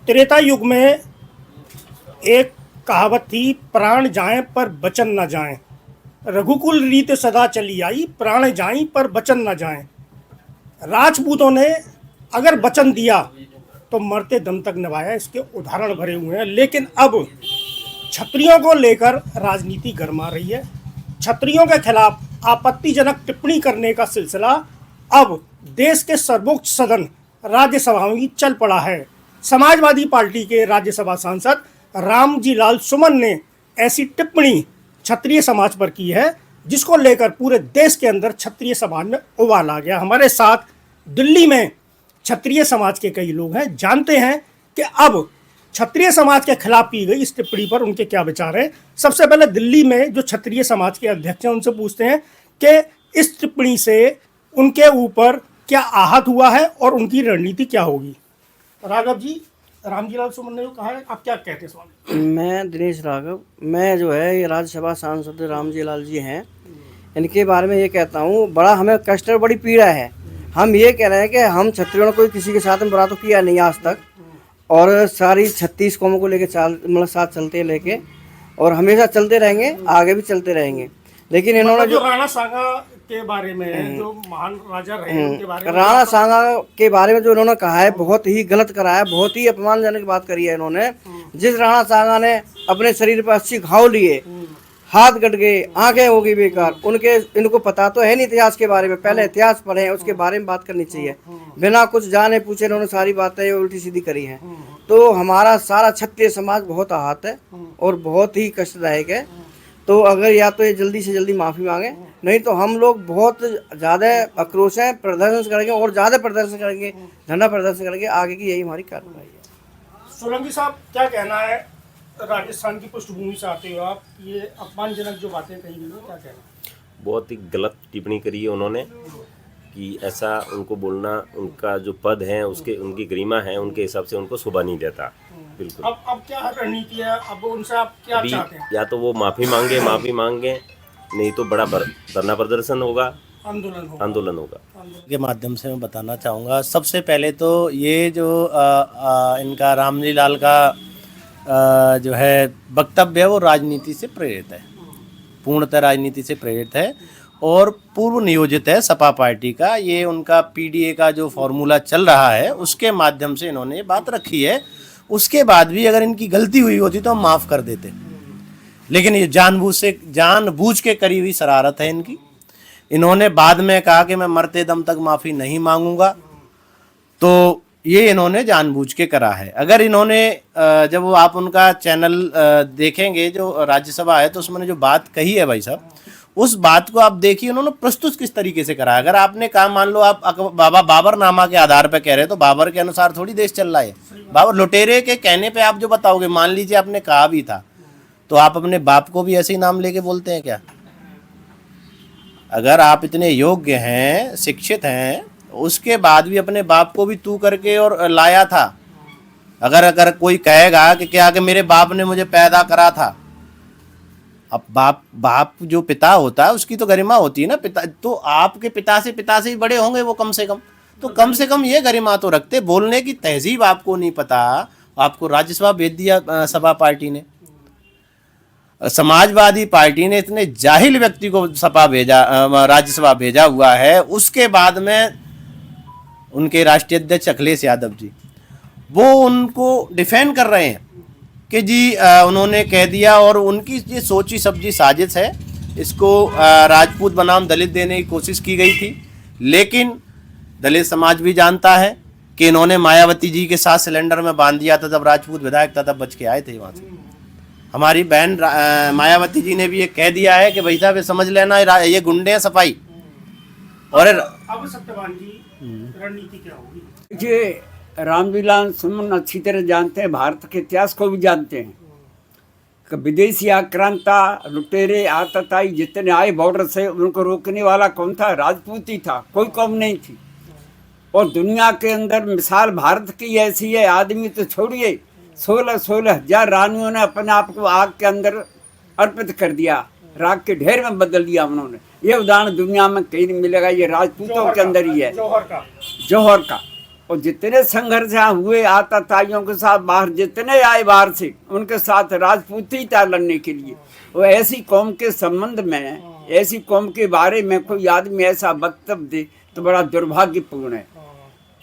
त्रेता युग में एक कहावत थी, प्राण जाएं पर बचन न जाएं। रघुकुल रीत सदा चली आई, प्राण जाएं पर बचन न जाएं। राजपूतों ने अगर वचन दिया तो मरते दम तक निभाया, इसके उदाहरण भरे हुए हैं। लेकिन अब क्षत्रियों को लेकर राजनीति गरमा रही है। क्षत्रियों के खिलाफ आपत्तिजनक टिप्पणी करने का सिलसिला अब देश के सर्वोच्च सदन राज्यसभा में चल पड़ा है। समाजवादी पार्टी के राज्यसभा सांसद रामजी लाल सुमन ने ऐसी टिप्पणी क्षत्रिय समाज पर की है, जिसको लेकर पूरे देश के अंदर क्षत्रिय समाज में उबाल आ गया। हमारे साथ दिल्ली में क्षत्रिय समाज के कई लोग हैं, जानते हैं कि अब क्षत्रिय समाज के खिलाफ की गई इस टिप्पणी पर उनके क्या विचार हैं। सबसे पहले दिल्ली में जो क्षत्रिय समाज के अध्यक्ष हैं उनसे पूछते हैं कि इस टिप्पणी से उनके ऊपर क्या आहत हुआ है और उनकी रणनीति क्या होगी। राघव जी, रामजी लाल सुमन ने जो कहा है, आप क्या कहते हैं स्वामी? मैं दिनेश राघव, मैं जो है ये राज्यसभा सांसद रामजी लाल जी हैं, इनके बारे में ये कहता हूँ, बड़ा हमें कष्ट और बड़ी पीड़ा है। हम ये कह रहे हैं कि हम क्षत्रियों ने कोई किसी के साथ में बुरा तो किया नहीं आज तक, और सारी 36 कौमों को लेके मतलब साथ चलते लेके, और हमेशा चलते रहेंगे, आगे भी चलते रहेंगे। लेकिन इन्होंने जो राणा सांगा के बारे में, जो महान राजा रहे उनके बारे में, राणा सांगा के बारे में जो इन्होंने कहा है, बहुत ही गलत करा है, बहुत ही अपमानजनक बात करी है इन्होंने। जिस राणा सांगा ने अपने शरीर पर 80 घाव लिए, हाथ कट गए, आंखें हो गई बेकार, इनको पता तो है नहीं इतिहास के बारे में। पहले इतिहास पढ़े, उसके बारे में बात करनी चाहिए। बिना कुछ जाने पूछे इन्होंने सारी बातें उल्टी सीधी करी हैं। तो हमारा सारा क्षत्रिय समाज बहुत आहत है और बहुत ही कष्टदायक है। तो अगर या तो ये जल्दी से जल्दी माफ़ी मांगे, नहीं तो हम लोग बहुत ज़्यादा आक्रोश हैं, प्रदर्शन करेंगे और ज़्यादा प्रदर्शन करेंगे, धरना प्रदर्शन करेंगे। आगे की यही हमारी कार्रवाई है। सोलंकी साहब, क्या कहना है? राजस्थान की पृष्ठभूमि से आते हो आप, ये अपमानजनक जो बातें कही गई हैं, क्या कहना है? बहुत ही गलत टिप्पणी करी है उन्होंने कि ऐसा उनको बोलना, उनका जो पद है, उसके उनकी गरिमा है, उनके हिसाब से उनको शोभा नहीं देता। बिल्कुल। अब क्या रणनीति है? अब उनसे आप क्या अभी चाहते हैं? या तो वो माफ़ी मांगे, नहीं तो बड़ा धरना प्रदर्शन होगा, आंदोलन होगा। के माध्यम से मैं बताना चाहूँगा, सबसे पहले तो ये जो इनका रामजी लाल का जो है वक्तव्य है, वो राजनीति से प्रेरित है, पूर्णतः राजनीति से प्रेरित है और पूर्व नियोजित है सपा पार्टी का। ये उनका पीडीए का जो फॉर्मूला चल रहा है, उसके माध्यम से इन्होंने ये बात रखी है। उसके बाद भी अगर इनकी गलती हुई होती तो हम माफ़ कर देते, लेकिन ये जानबूझ के करी हुई शरारत है इनकी। इन्होंने बाद में कहा कि मैं मरते दम तक माफ़ी नहीं मांगूंगा, तो ये इन्होंने जानबूझ के करा है। अगर इन्होंने जब वो आप उनका चैनल देखेंगे जो राज्यसभा है, तो उसमें जो बात कही है भाई साहब, उस बात को आप देखिए उन्होंने प्रस्तुत किस तरीके से करा है। अगर आपने कहा, मान लो आप बाबा बाबर नामा के आधार पर कह रहे हैं, तो बाबर के अनुसार थोड़ी देश चल रहा है। बाबर लुटेरे के कहने पे आप जो बताओगे, मान लीजिए आपने कहा भी था, तो आप अपने बाप को भी ऐसे ही नाम लेके बोलते हैं क्या? अगर आप इतने योग्य हैं, शिक्षित हैं, उसके बाद भी अपने बाप को भी तू करके और लाया था। अगर कोई कहेगा कि क्या कि मेरे बाप ने मुझे पैदा करा था, अब बाप जो पिता होता है उसकी तो गरिमा होती है ना। पिता तो आपके पिता से ही बड़े होंगे वो, कम से कम ये गरिमा तो रखते। बोलने की तहजीब आपको नहीं पता, आपको राज्यसभा भेज दिया सपा पार्टी ने, समाजवादी पार्टी ने इतने जाहिल व्यक्ति को राज्यसभा भेजा हुआ है। उसके बाद में उनके राष्ट्रीय अध्यक्ष अखिलेश यादव जी, वो उनको डिफेंड कर रहे हैं कि जी उन्होंने कह दिया, और उनकी ये सोची सब्जी साजिश है। इसको राजपूत बनाम दलित देने की कोशिश की गई थी, लेकिन दलित समाज भी जानता है कि इन्होंने मायावती जी के साथ सिलेंडर में बांध दिया था। जब राजपूत विधायक था तब बच के आए थे वहाँ से। हमारी बहन मायावती जी ने भी ये कह दिया है कि भाई साहब ये समझ लेना, ये गुंडे हैं सफाई। और अब सत्यवान जी, रणनीति क्या होगी? ये रामजी लाल सुमन अच्छी तरह जानते हैं, भारत के इतिहास को भी जानते हैं कि विदेशी आक्रांता, लुटेरे, आतताई जितने आए बॉर्डर से, उनको रोकने वाला कौन था? राजपूत ही था, कोई कौम नहीं थी। और दुनिया के अंदर मिसाल भारत की ऐसी है, आदमी तो छोड़िए, 16 हजार रानियों ने अपने आप को आग के अंदर अर्पित कर दिया, राख के ढेर में बदल दिया उन्होंने। ये उदाहरण दुनिया में कहीं नहीं मिलेगा, ये राजपूतों के अंदर ही है, जौहर का। और जितने संघर्ष यहाँ हुए आतताइयों के साथ, बाहर जितने आए बाहर से, उनके साथ राजपूत ही था लड़ने के लिए। वो ऐसी कौम के संबंध में, ऐसी कौम के बारे में कोई आदमी ऐसा वक्तव्य दे तो बड़ा दुर्भाग्यपूर्ण है।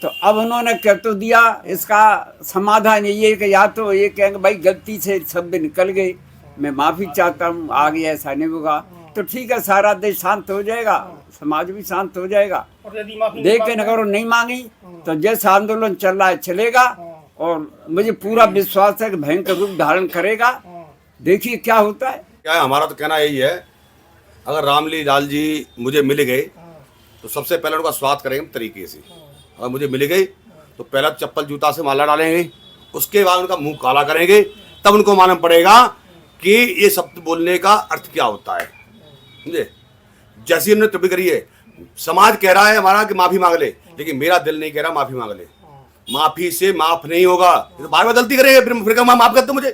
तो अब उन्होंने कह तो दिया, इसका समाधान यही है कि या तो ये कहेंगे भाई गलती से शब्द निकल गए, मैं माफ़ी चाहता हूँ, आगे ऐसा नहीं होगा, तो ठीक है, सारा देश शांत हो जाएगा, समाज भी शांत हो जाएगा। और यदि माफी लेकिन अगर वो नहीं मांगी तो जैसा आंदोलन चल रहा है चलेगा, और मुझे पूरा विश्वास है कि भयंकर रूप धारण करेगा। देखिए क्या होता है। क्या है, हमारा तो कहना यही है, अगर रामली लाल जी मुझे मिल गए तो सबसे पहले उनका स्वागत करेंगे तरीके से। अगर मुझे मिल गई तो पहला चप्पल जूता से माला डालेंगे, उसके बाद उनका मुंह काला करेंगे, तब उनको मालूम पड़ेगा कि ये शब्द बोलने का अर्थ क्या होता है। समझे? जैसी उन्होंने टिप्पणी करी है, समाज कह रहा है हमारा कि माफी मांग ले, लेकिन मेरा दिल नहीं कह रहा माफी मांग ले। माफी से माफ नहीं होगा, तो बार बार गलती करेंगे, फिर माफ कर दो मुझे,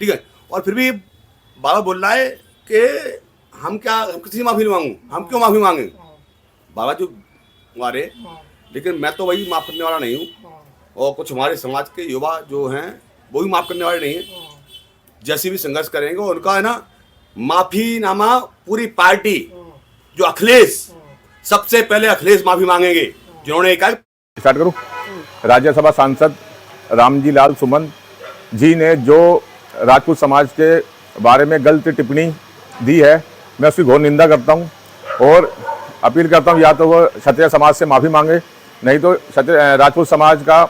ठीक है। और फिर भी बाबा बोल रहा है कि हम किसी से माफी नहीं मांगू, हम क्यों माफी मांगे। बाबा जो हमारे, लेकिन मैं तो वही माफ करने वाला नहीं हूँ, और कुछ हमारे समाज के युवा जो हैं वो भी माफ करने वाले नहीं हैं। जैसे भी संघर्ष करेंगे उनका है ना माफीनामा, पूरी पार्टी जो अखिलेश, सबसे पहले अखिलेश माफी मांगेंगे, जिन्होंने कहा। स्टार्ट करूं। राज्यसभा सांसद रामजी लाल सुमन जी ने जो राजपूत समाज के बारे में गलत टिप्पणी दी है, मैं उसकी घोर निंदा करता हूं और अपील करता हूं, या तो वो क्षत्रिय समाज से माफी मांगे, नहीं तो राजपूत समाज का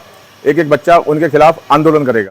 एक एक बच्चा उनके खिलाफ आंदोलन करेगा।